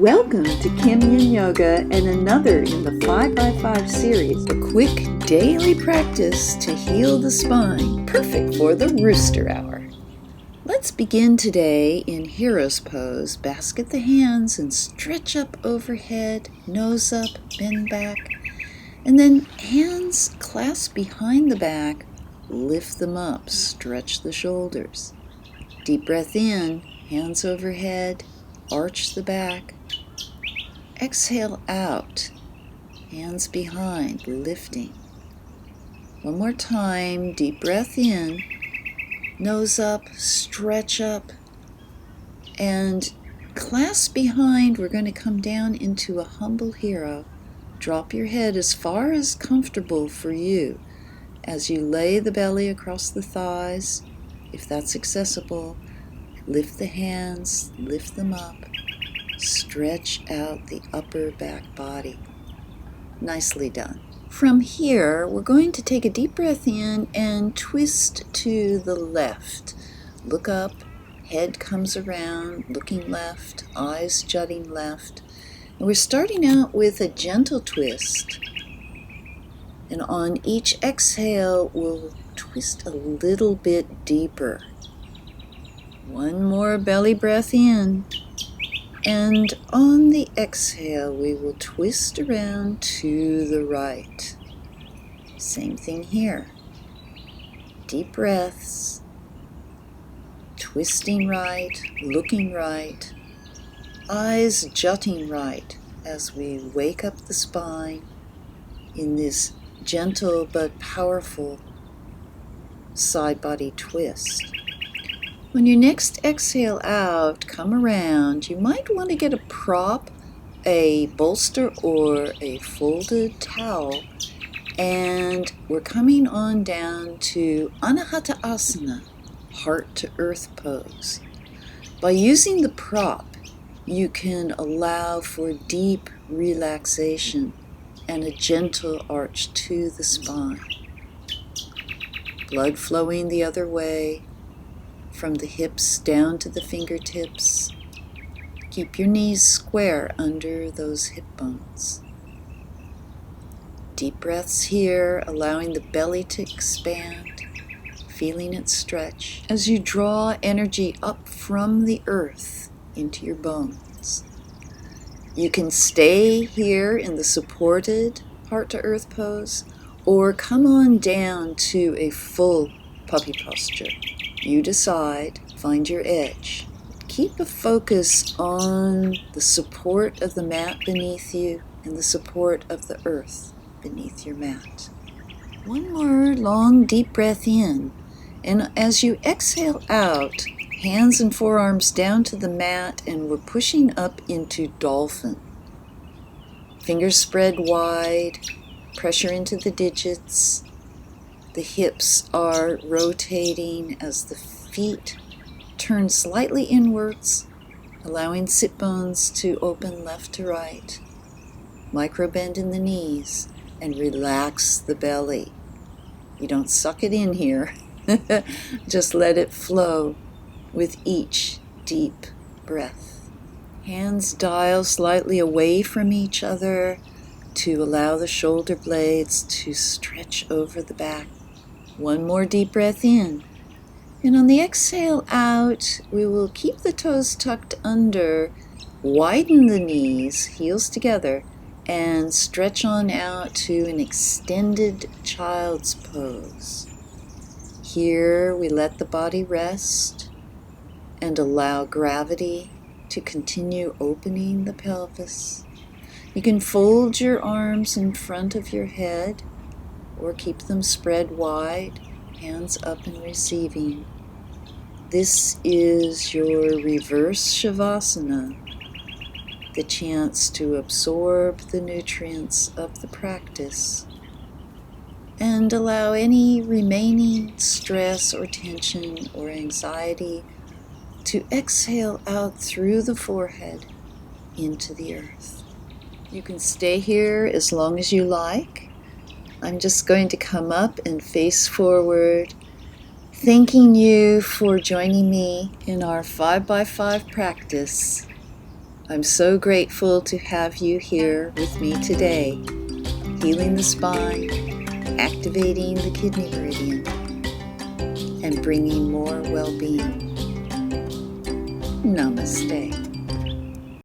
Welcome to Kimyan Yoga and another in the 5x5 series, a quick daily practice to heal the spine, perfect for the Rooster Hour. Let's begin today in Hero's Pose. Basket the hands and stretch up overhead, nose up, bend back, and then hands clasp behind the back, lift them up, stretch the shoulders. Deep breath in, hands overhead, arch the back. Exhale out, hands behind, lifting. One more time, deep breath in, nose up, stretch up, and clasp behind. We're going to come down into a humble hero. Drop your head as far as comfortable for you as you lay the belly across the thighs, if that's accessible. Lift the hands, lift them up. Stretch out the upper back body. Nicely done. From here, we're going to take a deep breath in and twist to the left. Look up, head comes around, looking left, eyes jutting left. And we're starting out with a gentle twist. And on each exhale, we'll twist a little bit deeper. One more belly breath in. And on the exhale, we will twist around to the right. Same thing here. Deep breaths, twisting right, looking right, eyes jutting right as we wake up the spine in this gentle but powerful side body twist. When you next exhale out, come around. You might want to get a prop, a bolster, or a folded towel. And we're coming on down to Anahata Asana, heart to earth pose. By using the prop, you can allow for deep relaxation and a gentle arch to the spine. Blood flowing the other way. From the hips down to the fingertips. Keep your knees square under those hip bones. Deep breaths here, allowing the belly to expand, feeling it stretch as you draw energy up from the earth into your bones. You can stay here in the supported heart to earth pose or come on down to a full puppy posture. You decide, find your edge. Keep a focus on the support of the mat beneath you and the support of the earth beneath your mat. One more long deep breath in, and as you exhale out, hands and forearms down to the mat, and we're pushing up into dolphin. Fingers spread wide, pressure into the digits. The hips are rotating as the feet turn slightly inwards, allowing sit bones to open left to right. Micro bend in the knees and relax the belly. You don't suck it in here. Just let it flow with each deep breath. Hands dial slightly away from each other to allow the shoulder blades to stretch over the back. One more deep breath in. And on the exhale out, we will keep the toes tucked under, widen the knees, heels together, and stretch on out to an extended child's pose. Here we let the body rest and allow gravity to continue opening the pelvis. You can fold your arms in front of your head or keep them spread wide, hands up and receiving. This is your reverse Shavasana, the chance to absorb the nutrients of the practice and allow any remaining stress or tension or anxiety to exhale out through the forehead into the earth. You can stay here as long as you like. I'm just going to come up and face forward, thanking you for joining me in our 5x5 practice. I'm so grateful to have you here with me today, healing the spine, activating the kidney meridian, and bringing more well-being. Namaste.